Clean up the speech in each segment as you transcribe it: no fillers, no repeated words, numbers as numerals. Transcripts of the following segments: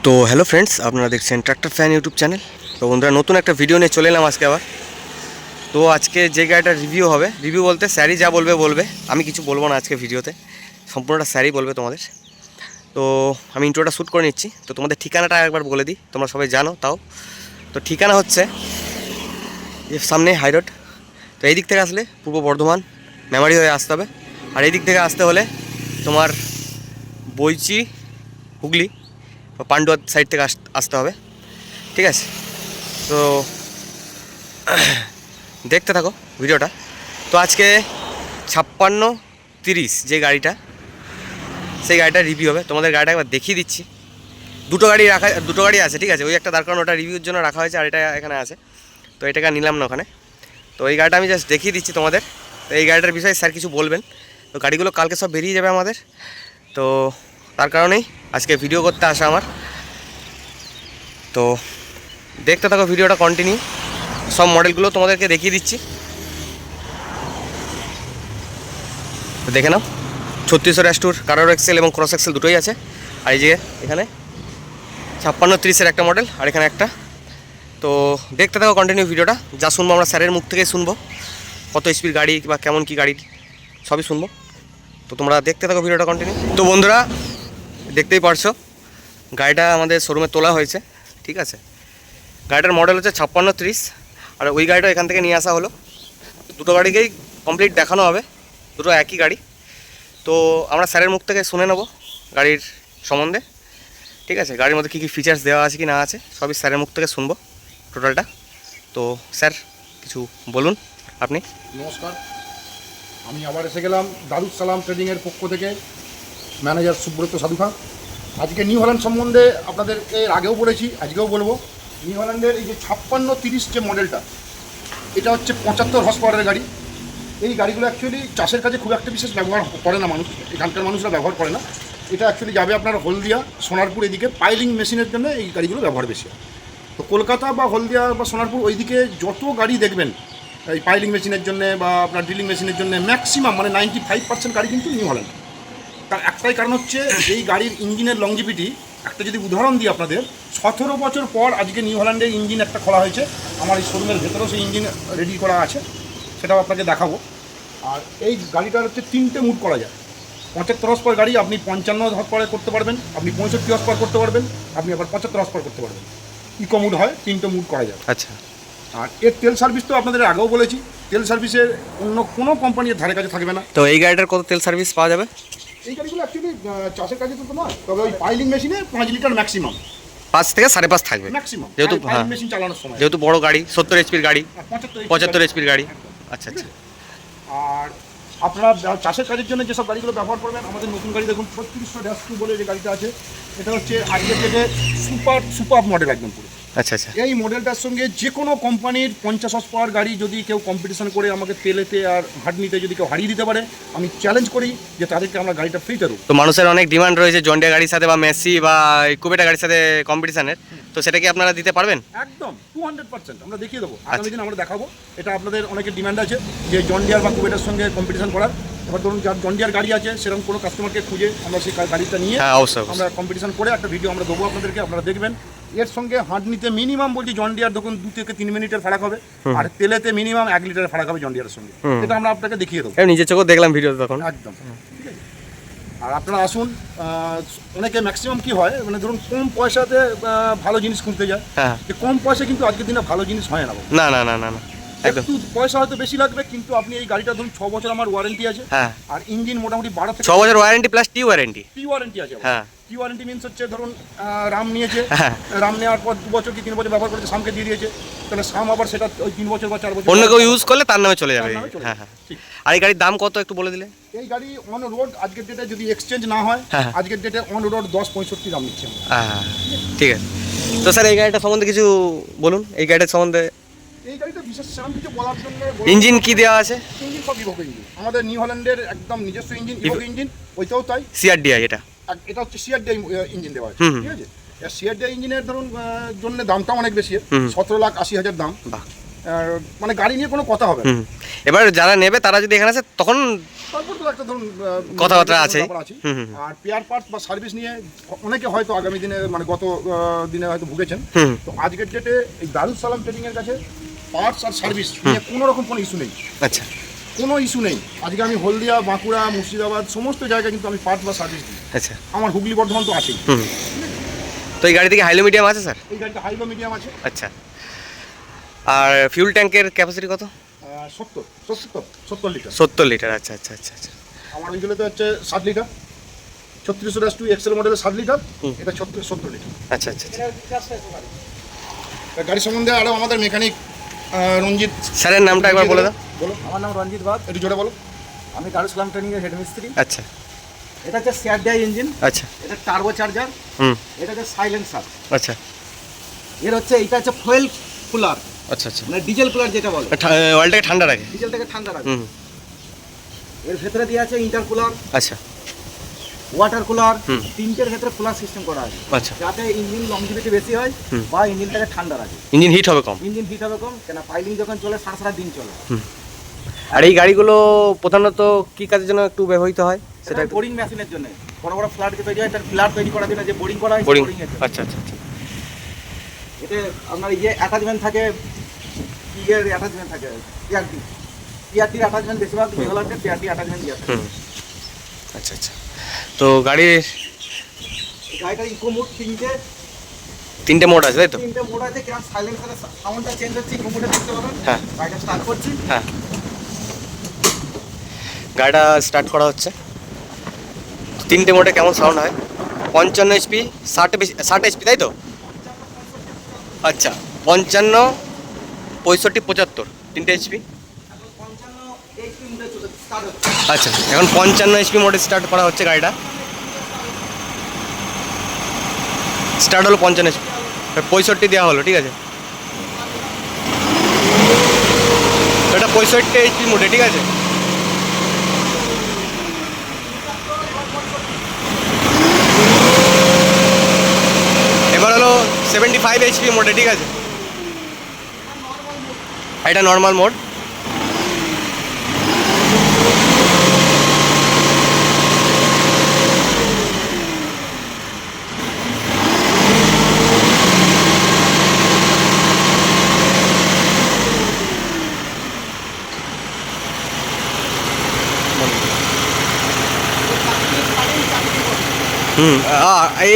তো hello friends, আপনারা দেখছেন ট্র্যাক্টর ফ্যান ইউটিউব চ্যানেল। তো বন্ধুরা, নতুন একটা ভিডিও নিয়ে চলে এলাম আজকে আবার। তো আজকে যে গাড়িটা রিভিউ হবে, রিভিউ বলতে স্যারই যা বলবে বলবে, আমি কিছু বলবো না আজকে ভিডিওতে, সম্পূর্ণটা স্যারই বলবে তোমাদের। তো আমি ইন্ট্রোটা শ্যুট করে নিচ্ছি। তো তোমাদের ঠিকানাটা একবার বলে দিই, তোমরা সবাই জানো তাও। তো ঠিকানা হচ্ছে সামনে হাইরোড। তো এই দিক থেকে আসলে পূর্ব বর্ধমান মেমারি হয়ে আসতে হবে। আর এই দিক থেকে আসতে হলে তোমার বইচি, হুগলি বা পান্ডুয়া সাইড থেকে আসতে হবে, ঠিক আছে? তো দেখতে থাকো ভিডিওটা। তো আজকে 5630 যে গাড়িটা, সেই গাড়িটা রিভিউ হবে। তোমাদের গাড়িটা একবার দেখিয়ে দিচ্ছি। দুটো গাড়ি আছে, ঠিক আছে? ওই একটা দাঁড় করানো, ওটা রিভিউর জন্য রাখা হয়েছে, আর এটা এখানে আছে। তো এটাকে নিলাম না ওখানে। তো এই গাড়িটা আমি জাস্ট দেখিয়ে দিচ্ছি তোমাদের। তো এই গাড়িটার বিষয়ে স্যার কিছু বলবেন। তো গাড়িগুলো কালকে সব বেরিয়ে যাবে আমাদের। তো তার কারণেই আজকে ভিডিও করতে আসা আমার। তো দেখতে থাকো ভিডিওটা কন্টিনিউ। সব মডেলগুলো তোমাদেরকে দেখিয়ে দিচ্ছি, দেখে নাও। 3600 অ্যাস্টুর, কারার এক্সেল এবং ক্রস এক্সেল দুটোই আছে। আর এই যে এখানে 5630-এর একটা মডেল, আর এখানে একটা। তো দেখতে থাকো কন্টিনিউ ভিডিওটা। যা শুনবো আমরা স্যারের মুখ থেকেই শুনবো, কত স্পিড গাড়ি বা কেমন কি গাড়ি সবই শুনবো। তো তোমরা দেখতে থাকো ভিডিওটা কন্টিনিউ। তো বন্ধুরা, দেখতেই পারছো গাড়িটা আমাদের শোরুমে তোলা হয়েছে, ঠিক আছে? গাড়িটার মডেল হচ্ছে 5630, আর ওই গাড়িটা এখান থেকে নিয়ে আসা হলো। দুটো গাড়িকেই কমপ্লিট দেখানো হবে, দুটো একই গাড়ি। তো আমরা স্যারের মুখ থেকে শুনে নেব গাড়ির সম্বন্ধে, ঠিক আছে? গাড়ির মধ্যে কী কী ফিচার্স দেওয়া আছে কি না আছে সবই স্যারের মুখ থেকে শুনবো টোটালটা। তো স্যার কিছু বলুন আপনি। নমস্কার, আমি আবার এসে গেলাম দারুস সালাম ট্রেডিংয়ের পক্ষ থেকে, ম্যানেজার সুব্রত সাধুখা। আজকে নিউ হল্যান্ড সম্বন্ধে আপনাদেরকে আগেও বলেছি, আজকেও বলবো। নিউ হল্যান্ডের এই যে 5630 যে মডেলটা, এটা হচ্ছে 75 হর্স পাওয়ারের গাড়ি। এই গাড়িগুলো অ্যাকচুয়ালি চাষের কাজে খুব একটা বিশেষ ব্যবহার করে না মানুষ, এখানকার মানুষরা ব্যবহার করে না। এটা অ্যাকচুয়ালি যাবে আপনার হলদিয়া, সোনারপুর, এদিকে পাইলিং মেশিনের জন্য এই গাড়িগুলো ব্যবহার বেশি হয়। তো কলকাতা বা হলদিয়া বা সোনারপুর ওইদিকে যত গাড়ি দেখবেন এই পাইলিং মেশিনের জন্য বা আপনার ড্রিলিং মেশিনের জন্য, ম্যাক্সিমাম মানে 95% গাড়ি কিন্তু নিউ হল্যান্ড। তার একটাই কারণ হচ্ছে এই গাড়ির ইঞ্জিনের লংজিভিটি। একটা যদি উদাহরণ দিই আপনাদের, 17 বছর পর আজকে নিউ হল্যান্ডের ইঞ্জিন একটা খোলা হয়েছে। আমার এই শোরুমের ভেতরেও সেই ইঞ্জিন রেডি করা আছে, সেটাও আপনাকে দেখাবো। আর এই গাড়িটার হচ্ছে 3টে মুড করা যায়। 75 হর্স পাওয়ার গাড়ি আপনি 55 হর্স পাওয়ারে করতে পারবেন, আপনি 65 হর্স পাওয়ার করতে পারবেন, আপনি আবার 75 হর্স পাওয়ার করতে পারবেন। ইকো মুড হয়, 3টে মুড করা যায়। আচ্ছা। আর এর তেল সার্ভিস তো আপনাদের আগেও বলেছি, তেল সার্ভিসের অন্য কোনো কোম্পানির ধারে কাছে থাকবে না। তো এই গাড়িটার কত তেল সার্ভিস পাওয়া যাবে? এই গাড়িগুলো অ্যাকচুয়ালি চাষের কাজে তো নয়, তবে ওই পাইলিং মেশিনে 5 লিটার ম্যাক্সিমাম, 5 থেকে 5.5 থাকবে ম্যাক্সিমাম, যেহেতু পাইলিং মেশিন চালানোর সময়। যেহেতু বড় গাড়ি, 70 এইচপির গাড়ি, 75 এইচপির গাড়ি। একদম। আচ্ছা আচ্ছা। আর আপনারা চাষের কাজের জন্য যেসব গাড়িগুলো ব্যবহার করবেন, আমাদের নতুন গাড়ি দেখুন 3600-2 বলে যে গাড়িটা আছে, এটা হচ্ছে আজকের ডেটে সুপার মডেল একদম পুরো। আচ্ছা আচ্ছা। এই মডেলটার সঙ্গে যে কোনো কোম্পানির 50 হর্স পাওয়ার গাড়ি যদি কেউ কম্পিটিশন করে আমাকে তেলেতে আর হাঁটনিতে যদি কেউ হারিয়ে দিতে পারে, আমি চ্যালেঞ্জ করি যে তাদেরকে আমরা গাড়িটা ফ্রি দেবো। তো মানুষের অনেক ডিমান্ড রয়েছে জন্ডিয়া গাড়ির সাথে বা মেসি বা কুবেটা গাড়ির সাথে কম্পিটিশনের, তো সেটা কি আপনারা দিতে পারবেন? একদম 200% আমরা দেখিয়ে দেবো, আগামী দিন আমরা দেখাবো। এটা আপনাদের অনেকের ডিমান্ড আছে যে জন্ডিয়ার বা কুবেটার সঙ্গে কম্পিটিশন করার। এবার ধরুন যার জন্ডিয়ার গাড়ি আছে, সেরকম কোনো কাস্টমারকে খুঁজে আমরা সেই গাড়িটা নিয়ে আমরা কম্পিটিশন করে একটা ভিডিও আমরা দেবো আপনাদেরকে, আপনারা দেখবেন। এর সঙ্গে হাঁটনিতে মিনিমাম বলছি জন্ডিয়ার দেখুন 2 থেকে 3 মিনিটের ফারাক হবে, আর তেলেতে মিনিমাম 1 লিটারের ফারাক হবে জন্ডিয়ারের সঙ্গে। এটা আমরা আপনাকে দেখিয়ে দেবো, নিজের চোখে দেখলাম ভিডিও তখন। একদম ঠিক আছে। আর আপনারা আসুন, অনেকে ম্যাক্সিমাম কি হয় মানে ধরুন কম পয়সাতে ভালো জিনিস খুঁজতে যায়, যে কম পয়সা কিন্তু আজকের দিনে ভালো জিনিস হয় না। না না না না না, একদম। একটু পয়সা হয়তো বেশি লাগবে, কিন্তু আপনি এই গাড়িটা ধরুন 6 বছর আমার ওয়ারেন্টি আছে, আর ইঞ্জিন মোটামুটি 12 থেকে 6 বছর ওয়ারেন্টি প্লাস টি ওয়ারেন্টি। টি ওয়ারেন্টি আছে। টি ওয়ারেন্টি মিনস হচ্ছে ধরুন রাম নিয়েছে, রাম নেওয়ার পর 2 বছর কি 3 বছর ব্যবহার করেছে, সামকে দিয়ে দিয়েছে, তাহলে সাম আবার সেটা ওই 3 বছর বা 4 বছর অন্য কেউ ইউজ করলে তার নামে চলে যাবে। হ্যাঁ হ্যাঁ। ঠিক। আর এই গাড়ির দাম কত একটু বলে দিলে? এই গাড়ি অন রোড আজকের ডেটে যদি এক্সচেঞ্জ না হয়, আজকের ডেটে অন রোড 10.65 দাম নিচ্ছে। হ্যাঁ ঠিক আছে। তো স্যার এই গাড়িটা সম্বন্ধে কিছু বলুন, এই গাড়িটার সম্বন্ধে। এই গাড়িটা বিশেষ সেরকম কিছু বলার জন্য, ইঞ্জিন কি দেওয়া আছে? ইঞ্জিন সব ইভোক ইঞ্জিন, আমাদের নিউ হল্যান্ডের একদম নিজস্ব ইঞ্জিন, ইভোক ইঞ্জিন। ওইটাও তাই, সিআরডিআই এটা হচ্ছে সিআরডিআই ইঞ্জিন দেওয়া আছে, ঠিক আছে। সিআরডিআই ইঞ্জিনের ধরুন জন্য দামটা অনেক বেশি, 17,80,000 দাম। মানে গাড়ি নিয়ে কোনো কথা হবে না। হুম, এবার যারা নেবে তারা যদি এখানে আসে তখন তারপর তো একটা ধরুন কথাবার্তা আছেই। ব্যাপার আছে। হুম, হুম, আর পেয়ার পার্টস বা সার্ভিস নিয়ে অনেকে হয়তো আগামী দিনে মানে গত দিনে হয়তো ভুগেছেন। হুম। তো আজকের ডেটে এই দারুস সালাম ট্রেডিংয়ের কাছে পার্টস আর সার্ভিস নিয়ে কোনো রকম কোনো ইস্যু নেই, আচ্ছা কোনো ইস্যু নেই। আজকে আমি হলদিয়া, বাঁকুড়া, মুর্শিদাবাদ সমস্ত জায়গায় কিন্তু আমি পার্টস বা সার্ভিস দিই। আচ্ছা। আমার হুগলি বর্ধমান তো আছেই। হুম, তো এই গাড়ি থেকে হাইলো মিডিয়াম আছে স্যার? এই গাড়িটা হাই বা মিডিয়াম আছে। আচ্ছা, আর ফিউল ট্যাঙ্কের ক্যাপাসিটি কত? 70 লিটার। 70 লিটার। আচ্ছা আচ্ছা আচ্ছা আচ্ছা। আমার ওইগুলোতে হচ্ছে 7 লিটার, 3600 এক্সেল মডেলের 7 লিটার, এটা 70 লিটার। আচ্ছা আচ্ছা আচ্ছা। গাড়ি সম্বন্ধে আরও আমাদের মেকানিক রঞ্জিত স্যারের নামটা একবার বলে দাও। বলো। আমার নাম রঞ্জিত বাগ, একটু জোরে বলো। আমি দারুস সালাম ট্রেনিংয়ের হেড মিস্ত্রি। আচ্ছা এটা হচ্ছে শেয়ার ডাই ইঞ্জিন, আচ্ছা। এটা টার্বো চার্জার, হুম, এটা হচ্ছে সাইলেন্সার। আচ্ছা এর হচ্ছে এইটা হচ্ছে ফুয়েল কুলার, আচ্ছা আচ্ছা। মানে ডিজেল কুলার যেটা বলে, অয়েলটাকে ঠান্ডা রাখে। ডিজেলটাকে ঠান্ডা রাখে। হুম, এর ভেতরে দিয়ে আছে ইন্টার কুলার, আচ্ছা ওয়াটার কুলার, হুম। তিনটের ভেতরে কুলার সিস্টেম করা আছে আচ্ছা। যাতে ইঞ্জিন লংজিভিটি বেশি হয় হুম। বা ইঞ্জিনটাকে ঠান্ডা রাখে। ইঞ্জিন হিট হবে কম। ইঞ্জিন হিট হবে কম, কেন পাইলিং যখন চলে সারা সারা দিন চলে। আর এই গাড়িগুলো প্রধানত কি কাজের জন্য একটু ব্যবহৃত হয় সেটা সেটা একটু বোরিং মেশিনের জন্য, বড় বড় ফ্ল্যাট যে তৈরি হয় তার ফ্ল্যাট তৈরি করার জন্য যে বোরিং করা হয় বোরিং। বোরিং এর জন্য। আচ্ছা আচ্ছা আচ্ছা। এতে আপনার ইয়ে অ্যাটাচমেন্ট থাকে, ইয়ের অ্যাটাচমেন্ট থাকে, পিআরটির অ্যাটাচমেন্ট বেশিরভাগ মেঘালয়তে পিআরটি অ্যাটাচমেন্ট দিয়ে থাকে। হুম, আচ্ছা আচ্ছা। তো গাড়ির এই গাড়িটার ইকো মোড তিনটে মোড আছে তাই তো? তিনটে মোড আছে, কিরকম সাইলেন্সারের সাউন্ডটা চেঞ্জ হচ্ছে ইকো মোডে দেখতে পাবেন। হ্যাঁ গাড়িটা স্টার্ট করছি। হ্যাঁ, গাড়িটা স্টার্ট করা হচ্ছে। তিনটে মোডে কেমন সাউন্ড হয়? 55 এইচপি, 60 এইচপি তাই তো? আচ্ছা, 55, 65, 75 তিনটে এইচপি। 55 HP মোডে স্টার্ট হচ্ছে। আচ্ছা, এখন 55 এইচপি মোডে স্টার্ট করা হচ্ছে গাড়িটা। স্টার্ট হলো 55 এইচপি, 65 দেওয়া হলো, ঠিক আছে। এটা 65 এইচপি মোডে, ঠিক আছে। এবার হলো 75 এইচপি মোডে, ঠিক আছে। এটা নর্মাল মোড।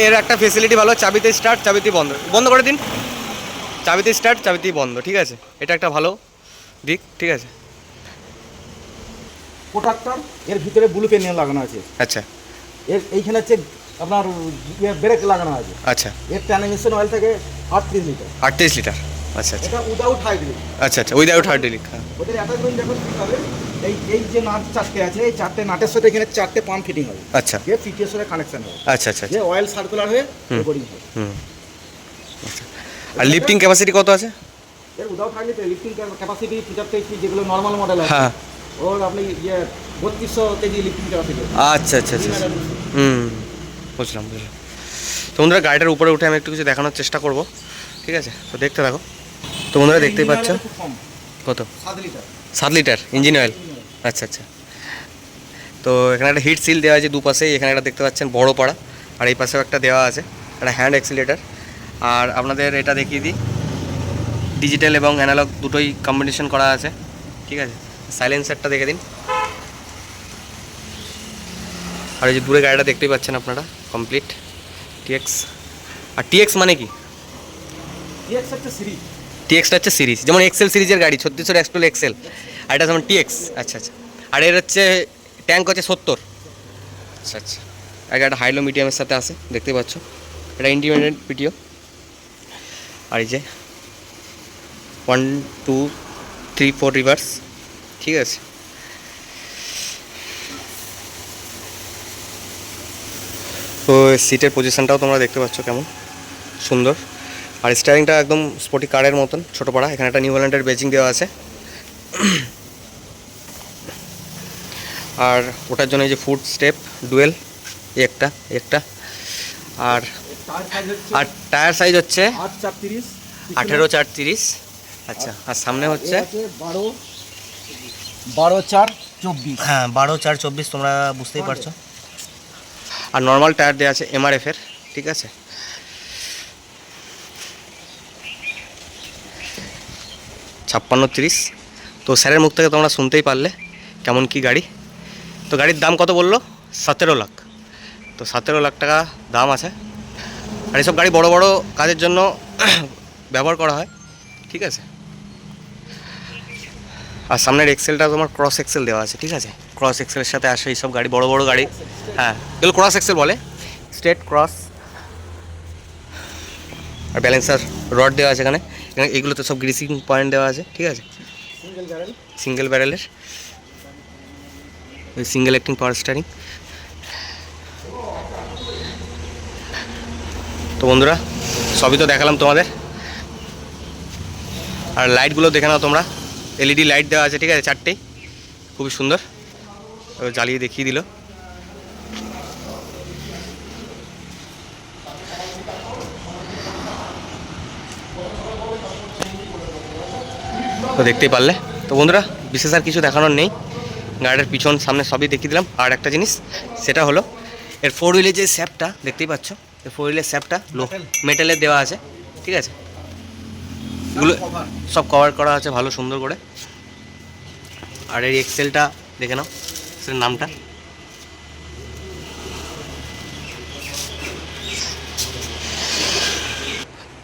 এর একটা ফেসিলিটি ভালো, চাবিতে স্টার্ট, চাবিতে বন্ধ। বন্ধ করে দিন, চাবিতে স্টার্ট, চাবিতেই বন্ধ, ঠিক আছে। এটা একটা ভালো দিক, ঠিক আছে। প্রোটেক্টর এর ভিতরে ব্লু পেন লাগানো আছে। আচ্ছা এর এইখানে হচ্ছে আপনার ব্রেক লাগানো আছে। আচ্ছা, এর ট্রান্সমিশন অয়েল থেকে 38 লিটার। 38 লিটার। আচ্ছা আচ্ছা এটা উইদাউট হাইড্রোলিক। আচ্ছা আচ্ছা, উইদাউট হাইড্রোলিক। ওদের অ্যাটাচমেন্ট দেখুন ঠিক হবে। এই যে নাট চারটে আছে, এই চারটে নাটের সাথে এখানে চারটে পাম্প ফিটিং হবে, আচ্ছা যে পিটিএস এর কানেকশন হবে, আচ্ছা আচ্ছা যে অয়েল সার্কুলার হয়ে বোরিং হবে। হুম, আচ্ছা। আর লিফটিং ক্যাপাসিটি কত আছে? এর without hydraulic lifting capacity 75 HP যেগুলো নর্মাল মডেল আছে, হ্যাঁ। ওর আপনি ইয়ে 3200 কেজি লিফটিং ক্যাপাসিটি। আচ্ছা আচ্ছা আচ্ছা, হুম, বুঝলাম বুঝলাম। তো বন্ধুরা, গাড়িটার উপরে উঠে আমি একটু কিছু দেখানোর চেষ্টা করব, ঠিক আছে। তো দেখতে থাকো। তো বন্ধুরা, দেখতেই পাচ্ছ কত, 7 লিটার 7 লিটার ইঞ্জিন অয়েল। আচ্ছা আচ্ছা। তো এখানে একটা হিট সিল দেওয়া আছে দুপাশেই। এখানে একটা দেখতে পাচ্ছেন বড় পাড়া, আর এই পাশেও একটা দেওয়া আছে, একটা হ্যান্ড অ্যাক্সিলেটার। আর আপনাদের এটা দেখিয়ে দিই, ডিজিটাল এবং অ্যানালগ দুটোই কম্বিনেশন করা আছে, ঠিক আছে। সাইলেন্সারটা দেখে দিন। আর এই যে দূরে গাড়িটা দেখতেই পাচ্ছেন আপনারা, কমপ্লিট টিএক্স। আর টিএক্স মানে কি? টিএক্স হচ্ছে সিরিজ। টিএক্সটা হচ্ছে সিরিজ, যেমন এক্সেল সিরিজের গাড়ি 3600 এক্সপ্লোর এক্সেল, আর এটা যেমন টিএক্স। আচ্ছা আচ্ছা। আর এর হচ্ছে ট্যাঙ্ক হচ্ছে 70। আচ্ছা আচ্ছা। আগে একটা হাইলো মিডিয়ামের সাথে আসে, দেখতে পাচ্ছ। এটা ইন্ডিপেন্ডেন্ট পিটিও। আর এই যে 1 2 3 4 রিভার্স, ঠিক আছে। তো সিটের পজিশনটাও তোমরা দেখতে পাচ্ছ কেমন সুন্দর। আর স্টিয়ারিংটা একদম স্পোর্টি কারের মতন ছোটো পাড়া। এখানে একটা নিউ হল্যান্ডের বেজিং দেওয়া আছে। আর ওটার জন্য এই যে ফুট স্টেপ ডুয়েল, একটা। আর টায়ার সাইজ হচ্ছে আর টায়ার সাইজ হচ্ছে 8 4 30, 18 4 30, আচ্ছা, আর সামনে হচ্ছে এ আছে 12/4/24। হ্যাঁ 12/4/24, তোমরা বুঝতেই পারছো। আর নর্মাল টায়ার দেওয়া আছে এমআরএফের, ঠিক আছে। ছাপ্পান্ন 30। তো স্যারের মুখ থেকে তোমরা শুনতেই পারলে কেমন কি গাড়ি। তো গাড়ির দাম কত বললো? 17 লাখ। তো 17 লাখ টাকা দাম আছে। আর এসব গাড়ি বড় বড় কাজের জন্য ব্যবহার করা হয়, ঠিক আছে। আর সামনের এক্সেলটা তোমার ক্রস এক্সেল দেওয়া আছে, ঠিক আছে। ক্রস এক্সেলের সাথে আসে এইসব গাড়ি, বড় বড় গাড়ি। হ্যাঁ, এগুলো ক্রস এক্সেল বলে, স্ট্রেট ক্রস। আর ব্যালেন্সার রড দেওয়া আছে এখানে। এগুলোতে সব গ্রিসিং পয়েন্ট দেওয়া আছে, ঠিক আছে। সিঙ্গেল ব্যারেলের, সিঙ্গেল অ্যাক্টিং পাওয়ার স্টিয়ারিং। তো বন্ধুরা, সবই তো দেখালাম তোমাদের। আর লাইটগুলো দেখে নাও তোমরা, এলইডি লাইট দেওয়া আছে, ঠিক আছে, 4টেই, খুবই সুন্দর। জ্বালিয়ে দেখিয়ে দিল। তো দেখতেই পারলে। তো বন্ধুরা, বিশেষ আর কিছু দেখানোর নেই। গাড়ির পিছন সামনে সবই দেখিয়ে দিলাম। আর একটা জিনিস, সেটা হলো এর 4 হুইলের যে শ্যাপটা দেখতেই পাচ্ছ, এই 4 হুইলের শ্যাপটা মেটালের দেওয়া আছে, ঠিক আছে। এগুলো সব কভার করা আছে ভালো সুন্দর করে। আর এই এক্সেলটা দেখে নাও, এক্সেলের নামটা।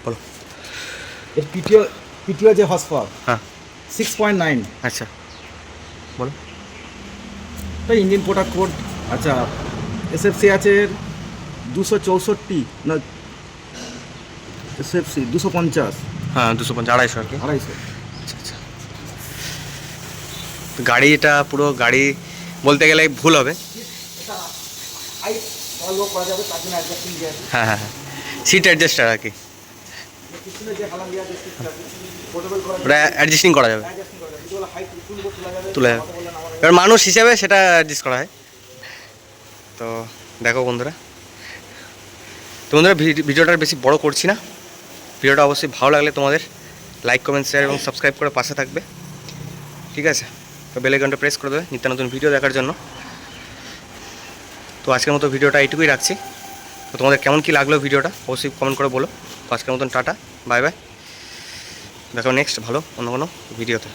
বলো। এর পিটিও যে হর্স পাওয়ার হ্যাঁ 6.9। আচ্ছা বলো। তো ইঞ্জিন প্রোডাক্ট কোড, আচ্ছা এসএফসি আছে 264 না, এসএফসি 250, হ্যাঁ 250, 250 আর কি। 250। আচ্ছা আচ্ছা। তো গাড়িটা পুরো গাড়ি বলতে গেলে ভুল হবে। এটা হাইট ভালো করা যাবে, তার জন্য অ্যাডজাস্টিং দেওয়া আছে। হ্যাঁ হ্যাঁ হ্যাঁ, সিট অ্যাডজাস্টার আর কি, পিছনে যে হালাম দেওয়া আছে সিটটা পোর্টেবল করা ওটা অ্যাডজাস্টিং করা যাবে, অ্যাডজাস্টিং করা যাবে। যেগুলো হাইট তুলবো তোলা যাবে, তুলে যাবে। কথা বললেন আমার এবার মানুষ হিসাবে সেটা অ্যাডজাস্ট করা হয়। তো দেখো বন্ধুরা, তো বন্ধুরা ভিডিওটা বেশি বড় করছি না। ভিডিওটা অবশ্যই ভালো লাগলে তোমাদের লাইক কমেন্ট শেয়ার এবং সাবস্ক্রাইব করে পাশে থাকবে, ঠিক আছে। তো বেল আইকনটা প্রেস করে দেবে নিত্য নতুন ভিডিও দেখার জন্য। তো আজকের মতো ভিডিওটা এইটুকুই রাখছি। তো তোমাদের কেমন কি লাগলো ভিডিওটা অবশ্যই কমেন্ট করে বলো। তো আজকের মতন টাটা, বাই বাই। দেখো নেক্সট ভালো অন্য কোনো ভিডিওতে।